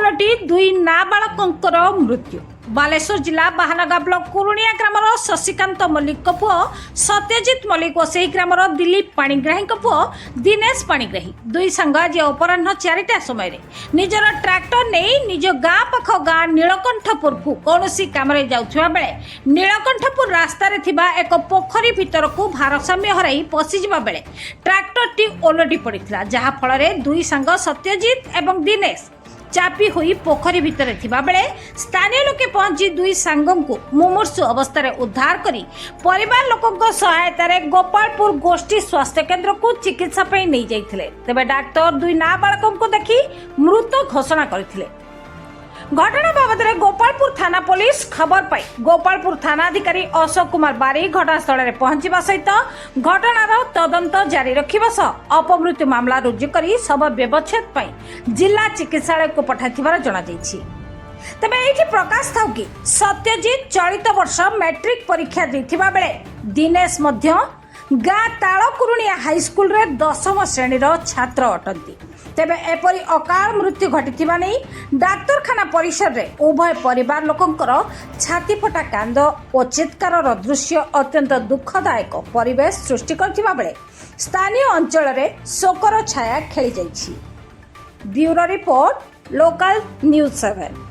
पलटि दुई नाबालकंकर मृत्यु। बालेश्वर जिला बाहानगा ब्लॉक कुरुणिया ग्रामर शशिकांत मल्लिक पुओ सत्यजित मल्लिक और से ग्रामर दिलीप पाणिग्राही पुओ दिनेश पाणिग्राही दुई सांग आज अपराह 4टा समय निजर ट्रैक्टर नहीं निज गाँ पाख गाँ नीलकंठपुर को कौन काम जाउथुवा बेले नीलकंठपुर रास्ता एक पोखरी भितर को भारसाम्य हराई पशिजा बेले ट्रैक्टर टी ओलटि पड़ा जहाँ फल दुई सांग सत्यजित एवं दिनेश चापी हुई पोखरी भितर थिबा बेले स्थानीय लोके पहुंची दुई सांगों को मुमूर्षु अवस्था उद्धार करी परिवार लोकों सहायता रे गोपालपुर गोष्ठी स्वास्थ्य केंद्र को चिकित्सा पे नहीं जाइथिले। तबे डाक्टर दुई नाबालकों को देखि मृत घोषणा करथिले। घटना बाबद गोपालपुर थाना पुलिस खबर पाई गोपालपुर थाना अधिकारी अशोक कुमार बारी घटनास्थल में पहुंचा सहित घटनार तदंत जारी रखा सह अपमृत्यु मामला रुजु कर शव व्यवच्छेद पर जिला चिकित्सालय को पठाइथिबार जणाଯାଇଛି। तबे एठी प्रकाश थाउ कि सत्यजित चलित वर्ष मैट्रिक परीक्षा देथिबा बेले दिनेश मध्य गाँ तालकुरुणिया हाईस्कूल रे 10म श्रेणी छात्र अटंती। तेबे एपरी अकाल मृत्यु घटिथिबा नै डाक्तरखाना परिसर रे उभय परिवार लोकंकर छाती फटा कांद और चित्कार दृश्य अत्यंत दुखदायक परिवेश सृष्टि करथिबा बेले स्थानीय अंचल रे शोकर छाया खेली जाइछि। Bureau report local news 7।